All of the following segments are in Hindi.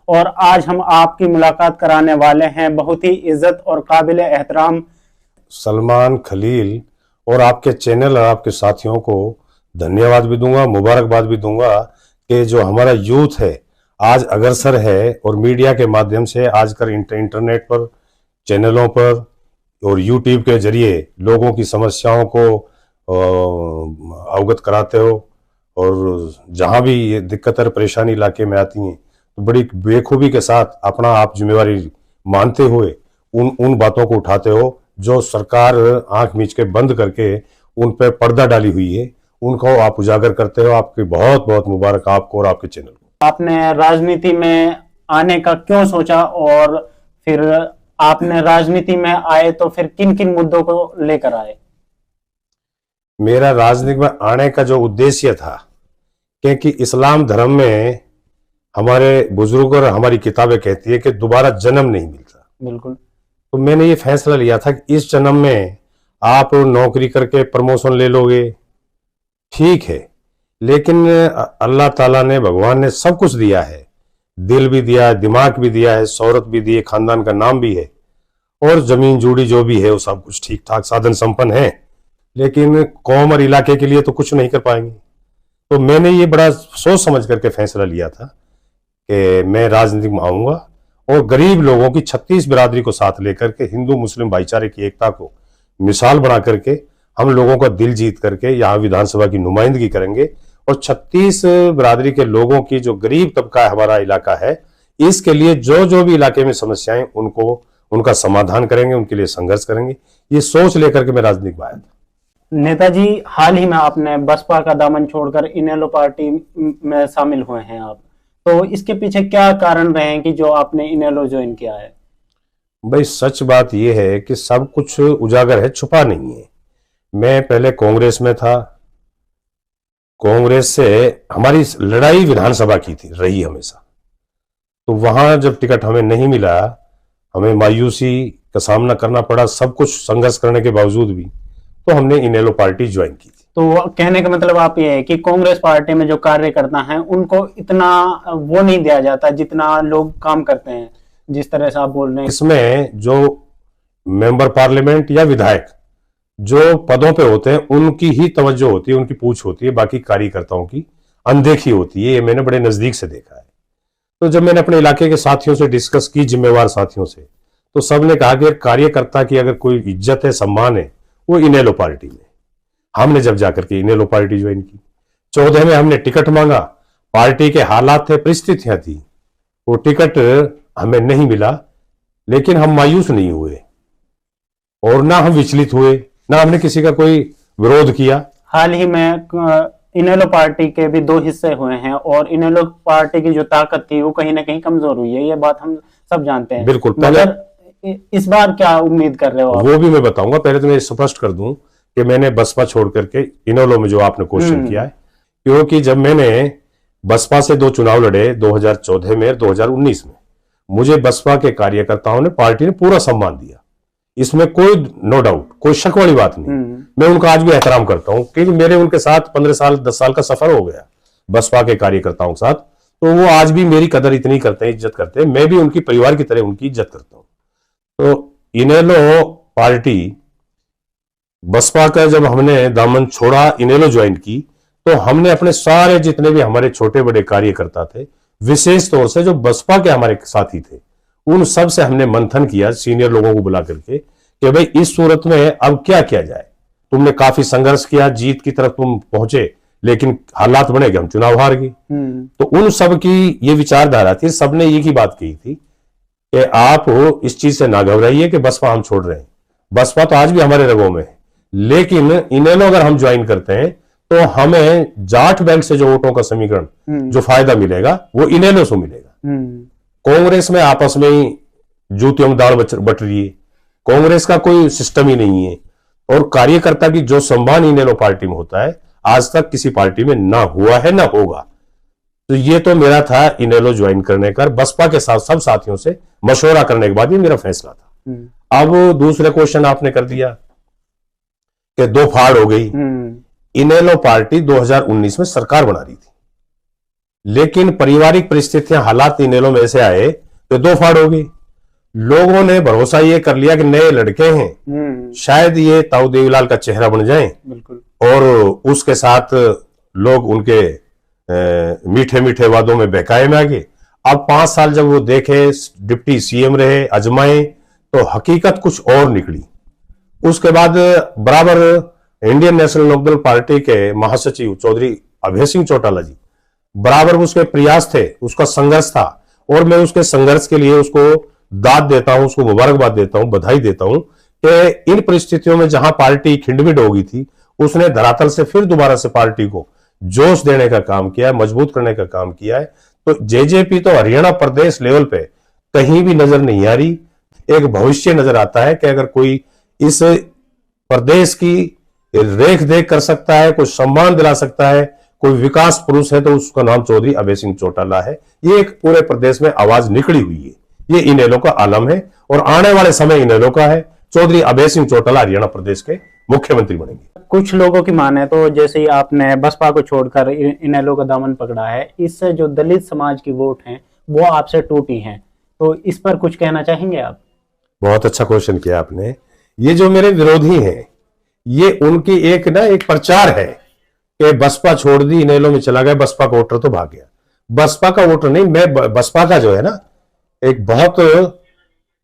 और आज हम आपकी मुलाकात कराने वाले हैं बहुत ही इज्जत और काबिल एहतराम सलमान खलील और आपके चैनल और आपके साथियों को धन्यवाद भी दूंगा, मुबारकबाद भी दूंगा कि जो हमारा यूथ है आज अग्रसर है और मीडिया के माध्यम से आजकल इंटरनेट पर, चैनलों पर और यूट्यूब के जरिए लोगों की समस्याओं को अवगत कराते हो और जहां भी ये दिक्कत और परेशानी इलाके में आती हैं तो बड़ी बेखूबी के साथ अपना आप जिम्मेवारी मानते हुए उन बातों को उठाते हो जो सरकार आंख मीच के बंद करके उन पर पर्दा डाली हुई है, उनको आप उजागर करते हो। आपकी बहुत बहुत मुबारक आपको और आपके चैनल को। आपने राजनीति में आने का क्यों सोचा और फिर आपने राजनीति में आए तो फिर किन किन मुद्दों को लेकर आए? मेरा राजनीति में आने का जो उद्देश्य था, क्योंकि इस्लाम धर्म में हमारे बुजुर्ग और हमारी किताबें कहती है कि दोबारा जन्म नहीं मिलता। बिल्कुल। तो मैंने ये फैसला लिया था कि इस जन्म में आप नौकरी करके प्रमोशन ले लोगे, ठीक है, लेकिन अल्लाह ताला ने, भगवान ने सब कुछ दिया है, दिल भी दिया है, दिमाग भी दिया है, शौहरत भी दी है, खानदान का नाम भी है और जमीन जूड़ी जो भी है वो सब कुछ ठीक ठाक साधन संपन्न है, लेकिन कौम और इलाके के लिए तो कुछ नहीं कर पाएंगे। तो मैंने ये बड़ा सोच समझ करके फैसला लिया था कि मैं राजनीति में आऊंगा और गरीब लोगों की 36 बिरादरी को साथ लेकर के हिंदू मुस्लिम भाईचारे की एकता को मिसाल बना करके हम लोगों का दिल जीत करके यहाँ विधानसभा की नुमाइंदगी करेंगे और 36 बिरादरी के लोगों की जो गरीब तबका हमारा इलाका है, इसके लिए जो भी इलाके में समस्याएं उनका समाधान करेंगे, उनके लिए संघर्ष करेंगे। ये सोच लेकर के मैं राजनीति में आया था। नेताजी, हाल ही में आपने बसपा का दामन छोड़कर इनेलो पार्टी में शामिल हुए हैं आप, तो इसके पीछे क्या कारण रहे हैं कि जो आपने इनेलो ज्वाइन किया है? भाई सच बात यह है कि सब कुछ उजागर है, छुपा नहीं है। मैं पहले कांग्रेस में था, कांग्रेस से हमारी लड़ाई विधानसभा की थी रही हमेशा, तो वहां जब टिकट हमें नहीं मिला, हमें मायूसी का सामना करना पड़ा, सब कुछ संघर्ष करने के बावजूद भी, तो हमने इनेलो पार्टी ज्वाइन की थी। तो कहने का मतलब आप ये है कि कांग्रेस पार्टी में जो कार्यकर्ता हैं उनको इतना वो नहीं दिया जाता जितना लोग काम करते हैं, जिस तरह से आप बोल रहे हैं। इसमें जो मेंबर पार्लियामेंट या विधायक जो पदों पे होते हैं उनकी ही तवज्जो होती है, उनकी पूछ होती है, बाकी कार्यकर्ताओं की अनदेखी होती है। ये मैंने बड़े नजदीक से देखा है। तो जब मैंने अपने इलाके के साथियों से डिस्कस की, जिम्मेवार साथियों से, तो सबने कहा कि कार्यकर्ता की अगर कोई इज्जत है, सम्मान है, वो इनेलो पार्टी में। हमने जब जाकर के इनेलो पार्टी ज्वाइन की, 14 में हमने टिकट मांगा, पार्टी के हालात थे, परिस्थितियां थी, वो टिकट हमें नहीं मिला, लेकिन हम मायूस नहीं हुए और ना हम विचलित हुए, ना हमने किसी का कोई विरोध किया। हाल ही में इनेलो पार्टी के भी 2 हिस्से हुए हैं और इनेलो पार्टी की जो ताकत थी वो कहीं ना कहीं कमजोर हुई है, ये बात हम सब जानते हैं। बिल्कुल। मगर इस बार क्या उम्मीद कर रहे हो आप? वो भी मैं बताऊंगा। पहले तो मैं स्पष्ट कर दूं कि मैंने बसपा छोड़ करके इनेलो में, जो आपने क्वेश्चन किया है, क्योंकि जब मैंने बसपा से 2 चुनाव लड़े 2014 में और 2019 में, मुझे बसपा के कार्यकर्ताओं ने, पार्टी ने पूरा सम्मान दिया, इसमें कोई नो डाउट, कोई शक वाली बात नहीं। मैं उनका आज भी एहतराम करता हूं क्योंकि मेरे उनके साथ 15 साल 10 साल का सफर हो गया बसपा के कार्यकर्ताओं के साथ, तो वो आज भी मेरी कदर इतनी करते हैं, इज्जत करते हैं। मैं भी उनकी परिवार की तरह उनकी इज्जत करता हूं। तो इनेलो पार्टी, बसपा का जब हमने दामन छोड़ा, इनेलो ज्वाइन की, तो हमने अपने सारे जितने भी हमारे छोटे बड़े कार्यकर्ता थे, विशेष तौर से जो बसपा के हमारे साथी थे, उन सब से हमने मंथन किया, सीनियर लोगों को बुला करके, कि भाई इस सूरत में अब क्या किया जाए। तुमने काफी संघर्ष किया, जीत की तरफ तुम पहुंचे, लेकिन हालात बने कि हम चुनाव हार गए। तो उन सब की ये विचारधारा थी, सबने एक ही बात कही थी कि आप इस चीज से ना घबराइए कि बसपा हम छोड़ रहे हैं, बसपा तो आज भी हमारे रगों में है, लेकिन इनेलो अगर हम ज्वाइन करते हैं तो हमें जाट बैंक से जो वोटों का समीकरण जो फायदा मिलेगा वो इनेलो से मिलेगा। कांग्रेस में आपस में ही जूतियों में दाल बट रही है, कांग्रेस का कोई सिस्टम ही नहीं है, और कार्यकर्ता की जो सम्मान इनेलो पार्टी में होता है आज तक किसी पार्टी में ना हुआ है ना होगा। तो ये तो मेरा था इनेलो ज्वाइन करने का, बसपा के साथ सब साथियों से मशवरा करने के बाद ये मेरा फैसला था। अब दूसरे क्वेश्चन आपने कर दिया कि 2 फाड़ हो गई। इनेलो पार्टी 2019 में सरकार बना रही थी, लेकिन पारिवारिक परिस्थितियां, हालात इनेलो में ऐसे आए तो दो फाड़ हो गई। लोगों ने भरोसा ये कर लिया कि नए लड़के हैं, शायद ये ताऊ देवीलाल का चेहरा बन जाएं, बिल्कुल। और उसके साथ लोग उनके मीठे मीठे वादों में बहकाए में आ गए। अब 5 साल जब वो देखे, डिप्टी सीएम रहे, अजमाए, तो हकीकत कुछ और निकली। उसके बाद बराबर इंडियन नेशनल लोकदल पार्टी के महासचिव चौधरी अभय सिंह चौटाला जी, बराबर उसके प्रयास थे, उसका संघर्ष था, और मैं उसके संघर्ष के लिए उसको दाद देता हूं, उसको मुबारकबाद देता हूं, बधाई देता हूं कि इन परिस्थितियों में जहां पार्टी खिंडमिंड हो गई थी, उसने धरातल से फिर दोबारा से पार्टी को जोश देने का काम किया है, मजबूत करने का काम किया है। तो जेजेपी तो हरियाणा प्रदेश लेवल पे कहीं भी नजर नहीं आ रही। एक भविष्य नजर आता है कि अगर कोई इस प्रदेश की रेख देख कर सकता है, कोई सम्मान दिला सकता है, कोई विकास पुरुष है, तो उसका नाम चौधरी अभय सिंह चौटाला है। ये एक पूरे प्रदेश में आवाज निकली हुई है, ये इनेलो का आलम है, और आने वाले समय इनेलो का है। चौधरी अभय सिंह चौटाला हरियाणा प्रदेश के मुख्यमंत्री बनेंगे। कुछ लोगों की माने तो जैसे ही आपने बसपा को छोड़कर इनेलो का दामन पकड़ा है, इससे जो दलित समाज की वोट हैं वो आपसे टूटी हैं, तो इस पर कुछ कहना चाहेंगे आप? बहुत अच्छा क्वेश्चन किया आपने। ये जो मेरे विरोधी हैं, ये उनकी एक प्रचार है कि बसपा छोड़ दी, इनेलो में चला गया, बसपा का वोटर तो भाग गया। बसपा का वोटर नहीं, मैं बसपा का जो है ना, एक बहुत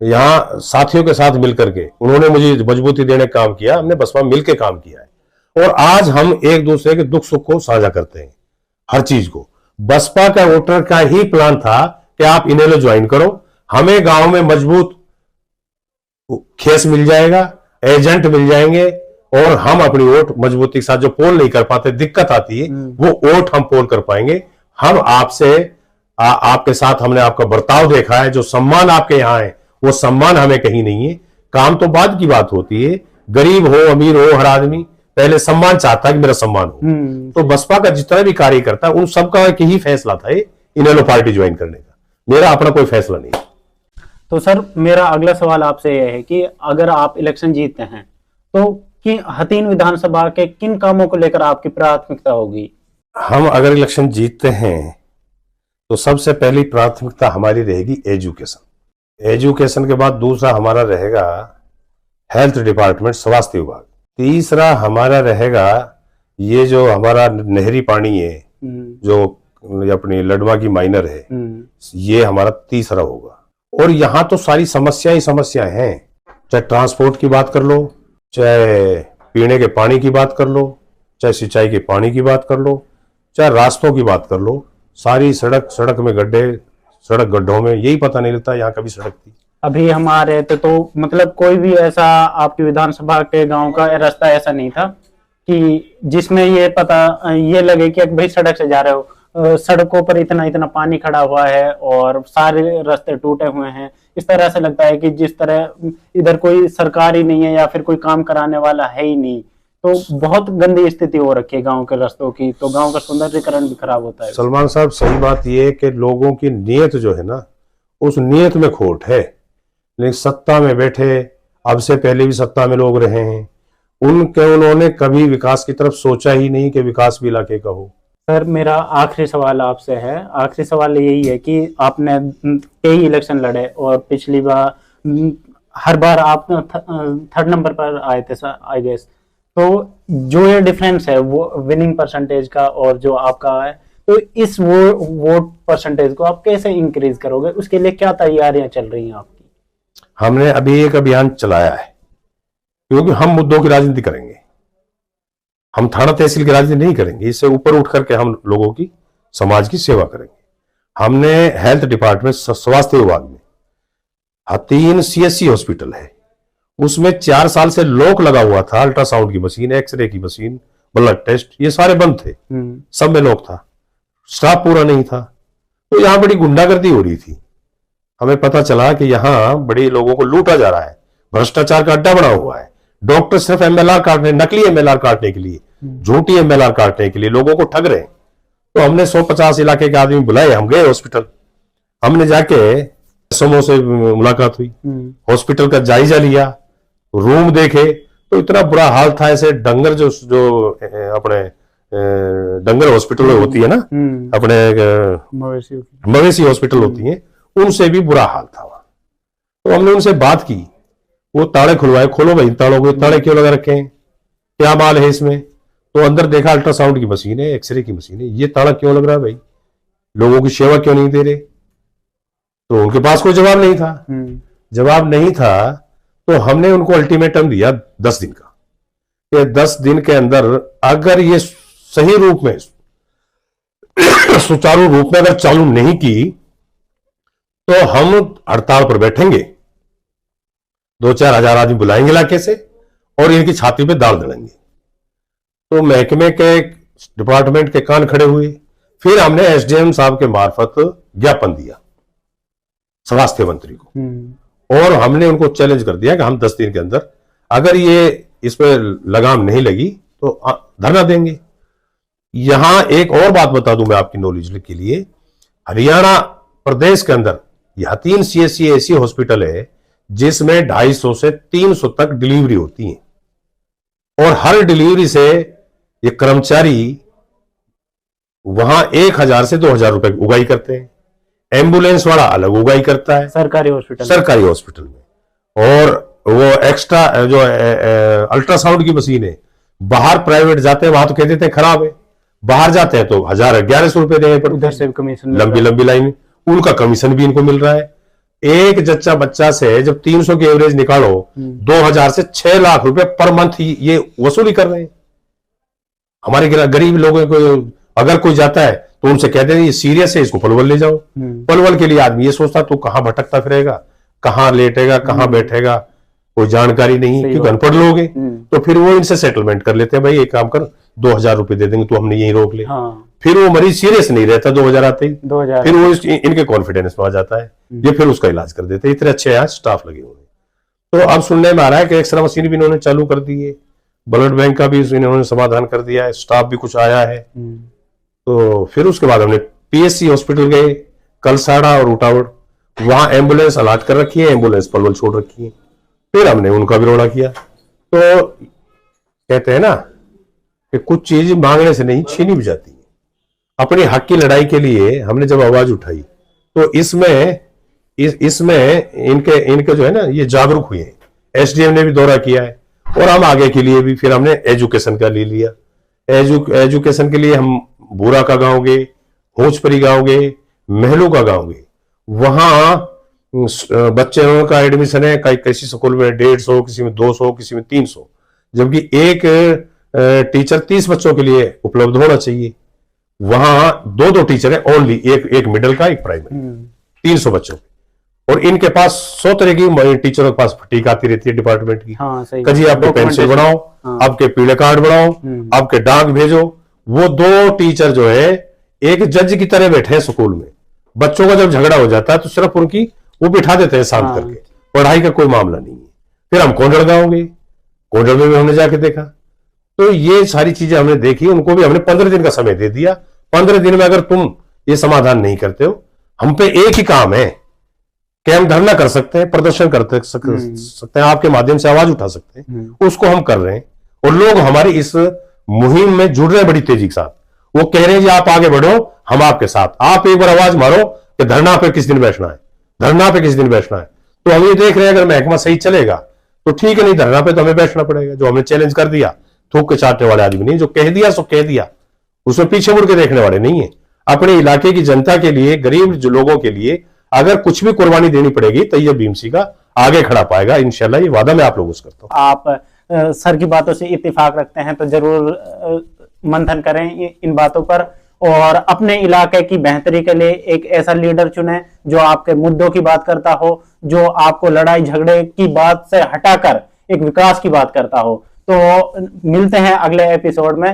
यहां साथियों के साथ मिलकर के उन्होंने मुझे मजबूती देने का काम किया, हमने बसपा मिलकर काम किया है, और आज हम एक दूसरे के दुख सुख को साझा करते हैं, हर चीज को। बसपा का वोटर का ही प्लान था कि आप इनेलो ज्वाइन करो, हमें गांव में मजबूत खेस मिल जाएगा, एजेंट मिल जाएंगे, और हम अपनी वोट मजबूती के साथ, जो पोल नहीं कर पाते, दिक्कत आती है, वो वोट हम पोल कर पाएंगे। हम आपसे आपके साथ हमने आपका बर्ताव देखा है, जो सम्मान आपके यहां है वो सम्मान हमें कहीं नहीं है। काम तो बाद की बात होती है, गरीब हो अमीर हो, हर आदमी पहले सम्मान चाहता है कि मेरा सम्मान हो। तो बसपा का जितना भी कार्य करता है, उन सबका एक ही फैसला था इनेलो पार्टी ज्वाइन करने का, मेरा अपना कोई फैसला नहीं। तो सर, मेरा अगला सवाल आपसे यह है कि अगर आप इलेक्शन जीतते हैं तो कि हथीन विधानसभा के किन कामों को लेकर आपकी प्राथमिकता होगी? हम अगर इलेक्शन जीतते हैं तो सबसे पहली प्राथमिकता हमारी रहेगी एजुकेशन। एजुकेशन के बाद दूसरा हमारा रहेगा हेल्थ डिपार्टमेंट, स्वास्थ्य विभाग। तीसरा हमारा रहेगा ये जो हमारा नहरी पानी है, जो अपनी लडवा की माइनर है, ये हमारा तीसरा होगा। और यहां तो सारी समस्याएं हैं, चाहे ट्रांसपोर्ट की बात कर लो, चाहे पीने के पानी की बात कर लो, चाहे सिंचाई के पानी की बात कर लो, चाहे रास्तों की बात कर लो, सारी सड़क में गड्ढे, सड़क गड्ढों में, यही पता नहीं लगता यहाँ कभी सड़क थी। अभी हम आ रहे थे तो मतलब कोई भी ऐसा आपकी विधानसभा के गांव का रास्ता ऐसा नहीं था कि जिसमें ये लगे कि भाई सड़क से जा रहे हो, सड़कों पर इतना पानी खड़ा हुआ है और सारे रास्ते टूटे हुए हैं। इस तरह से लगता है कि जिस तरह इधर कोई सरकार ही नहीं है या फिर कोई काम कराने वाला है ही नहीं। तो बहुत गंदी स्थिति हो रखी है गांव के रास्तों की, तो गांव का सौंदर्यीकरण भी खराब होता है। सलमान साहब, सही बात यह है कि लोगों की नीयत जो है ना, उस नीयत में खोट है। लेकिन सत्ता में बैठे, अब से पहले भी सत्ता में लोग रहे हैं, उन्होंने कभी विकास की तरफ सोचा ही नहीं कि विकास भी इलाके का हो। सर, मेरा आखिरी सवाल आपसे है। आखिरी सवाल यही है कि आपने कई इलेक्शन लड़े और पिछली बार हर बार आप 3rd नंबर पर आए थे सर, आई गेस। तो जो ये डिफरेंस है वो विनिंग परसेंटेज का और जो आपका है, तो इस वोट परसेंटेज को आप कैसे इंक्रीज करोगे? उसके लिए क्या तैयारियां चल रही हैं आपकी? हमने अभी एक अभियान चलाया है, क्योंकि हम मुद्दों की राजनीति करेंगे, हम थाना तहसील की राजनीति नहीं करेंगे। इससे ऊपर उठ करके हम लोगों की, समाज की सेवा करेंगे। हमने हेल्थ डिपार्टमेंट, स्वास्थ्य विभाग में 3 CSC हॉस्पिटल है, उसमें 4 साल से लॉक लगा हुआ था। अल्ट्रासाउंड की मशीन, एक्सरे की मशीन, ब्लड टेस्ट, ये सारे बंद थे, सब में लॉक था, स्टाफ पूरा नहीं था। तो यहां बड़ी गुंडागर्दी हो रही थी। हमें पता चला कि यहां बड़े लोगों को लूटा जा रहा है, भ्रष्टाचार का अड्डा बना हुआ है। डॉक्टर सिर्फ MLR काटने, नकली MLR काटने के लिए, झूठी MLR काटने के लिए लोगों को ठग रहे हैं। तो हमने 150 इलाके के आदमी बुलाए, हम गए हॉस्पिटल, हमने जाके समूह से मुलाकात हुई, हॉस्पिटल का जायजा लिया, रूम देखे, तो इतना बुरा हाल था। ऐसे डंगर जो अपने डंगर हॉस्पिटल होती है ना, अपने मवेशी हॉस्पिटल होती है, उनसे भी बुरा हाल था वहां। तो हमने उनसे बात की, वो ताले खुलवाए, खोलो भाई तालों को, ताले क्यों लगा रखे हैं, क्या माल है इसमें? तो अंदर देखा अल्ट्रासाउंड की मशीन है, एक्सरे की मशीन है, ये ताला क्यों लग रहा है भाई, लोगों की सेवा क्यों नहीं दे रहे? तो उनके पास कोई जवाब नहीं था। जवाब नहीं था तो हमने उनको अल्टीमेटम दिया 10 दिन का, कि 10 दिन के अंदर अगर ये सही रूप में सुचारू रूप में अगर चालू नहीं की तो हम हड़ताल पर बैठेंगे, 2-4 हजार आदमी बुलाएंगे इलाके से और इनकी छाती पे दाल दड़ेंगे। तो महकमे के डिपार्टमेंट के कान खड़े हुए। फिर हमने एसडीएम साहब के मार्फत ज्ञापन दिया स्वास्थ्य मंत्री को, और हमने उनको चैलेंज कर दिया कि हम 10 दिन के अंदर अगर ये इस पर लगाम नहीं लगी तो धरना देंगे। यहां एक और बात बता दूं मैं आपकी नॉलेज के लिए, हरियाणा प्रदेश के अंदर यहां 3 सीएससी ऐसी हॉस्पिटल है जिसमें 250 से 300 तक डिलीवरी होती है, और हर डिलीवरी से ये कर्मचारी वहां 1000 से 2000 रुपए उगाई करते हैं। एम्बुलेंस वाला अलग उगाई करता है सरकारी हॉस्पिटल में, और वो एक्स्ट्रा जो अल्ट्रासाउंड की मशीन है, बाहर प्राइवेट जाते हैं वहां तो कह देते हैं खराब है, बाहर जाते हैं तो 1100 रुपए देने पड़ते, उधर से कमीशन, लंबी लाइन, उनका कमीशन भी इनको मिल रहा है। एक जच्चा बच्चा से जब 300 की एवरेज निकालो, 2000 से 6 लाख रुपए पर मंथ ये वसूली कर रहे हैं। हमारे गरीब लोगों को अगर कोई जाता है तो उनसे कहते हैं ये सीरियस है, इसको पलवल ले जाओ। पलवल के लिए आदमी ये सोचता तो कहां भटकता फिरेगा, कहां लेटेगा, कहां बैठेगा, कोई जानकारी नहीं, क्योंकि अनपढ़ लोग हैं। तो फिर वो इनसे सेटलमेंट कर लेते हैं, भाई एक काम कर 2000 रुपए दे देंगे तो हमने यही रोक ले। फिर वो मरीज सीरियस नहीं रहता 2000 आते ही, फिर वो इनके कॉन्फिडेंस में आ जाता है, ये फिर उसका इलाज कर देते हैं। इतने अच्छे यहाँ स्टाफ लगे हुए हैं। तो अब सुनने में आ रहा है कि एक्सरे मशीन भी इन्होंने चालू कर दी है, ब्लड बैंक का भी इन्होंने समाधान कर दिया है, स्टाफ भी कुछ आया है। तो फिर उसके बाद हमने पीएससी हॉस्पिटल गए, कलसाड़ा और उटावड़, वहां एम्बुलेंस अलॉट कर रखी है, एम्बुलेंस पलवल छोड़ रखी है। फिर हमने उनका विरोध किया। तो कहते हैं ना कि कुछ चीज मांगने से नहीं छीनी भी जाती है। अपनी हक की लड़ाई के लिए हमने जब आवाज उठाई तो इसमें इनके जो है ना ये जागरूक हुए हैं। एसडीएम ने भी दौरा किया है, और हम आगे के लिए भी फिर हमने एजुकेशन का ले लिया। एजुकेशन के लिए हम बूरा का गांव गए, होचपरी गांव गए, महलू का गांव गए। वहां बच्चों का एडमिशन है, किसी स्कूल में 150, किसी में 200, किसी में 300, जबकि एक टीचर 30 बच्चों के लिए उपलब्ध होना चाहिए। वहां 2 टीचर है ओनली, एक मिडिल का, एक प्राइमरी, 300 बच्चों। और इनके पास 100 तरह की टीचरों के पास फटीक आती रहती है डिपार्टमेंट की। कभी आपके पेंसिल बनाओ, आपके पीले कार्ड बनाओ, आपके डाक भेजो। वो 2 टीचर जो है एक जज की तरह बैठे हैं स्कूल में। बच्चों का जब झगड़ा हो जाता है तो सिर्फ उनकी वो बिठा देते हैं शांत करके, पढ़ाई का कोई मामला नहीं है। फिर हम कोंडल गांव गए, कोंडल में भी हमने जाके देखा। तो ये सारी चीजें हमने देखी, उनको भी हमने 15 दिन का समय दे दिया। 15 दिन में अगर तुम ये समाधान नहीं करते हो, हम पे एक ही काम है कि हम धरना कर सकते हैं, प्रदर्शन कर सकते हैं, आपके माध्यम से आवाज उठा सकते हैं, उसको हम कर रहे हैं। और लोग हमारी इस मुहिम में जुड़ रहे हैं बड़ी तेजी के साथ। वो कह रहे हैं जी आप आगे बढ़ो, हम आपके साथ। आप एक बार आवाज मारो कि धरना पे किस दिन बैठना है, धरना पे किस दिन बैठना है। तो हम ये देख रहे हैं अगर महकमा सही चलेगा तो ठीक है, नहीं धरना पे तो हमें बैठना पड़ेगा। जो हमने चैलेंज कर दिया, थूक के चाटने वाले आदमी नहीं, जो कह दिया सो कह दिया, उसमें पीछे मुड़ के देखने वाले नहीं है। अपने इलाके की जनता के लिए, गरीब जो लोगों के लिए अगर कुछ भी कुर्बानी देनी पड़ेगी तो ये बीएमसी का आगे खड़ा पाएगा इंशाल्लाह। ये वादा मैं आप लोगों से करता हूं। आप सर की बातों से इत्तेफाक रखते हैं तो जरूर मंथन करें इन बातों पर, और अपने इलाके की बेहतरी के लिए एक ऐसा लीडर चुने जो आपके मुद्दों की बात करता हो, जो आपको लड़ाई झगड़े की बात से हटाकर एक विकास की बात करता हो। तो मिलते हैं अगले एपिसोड में।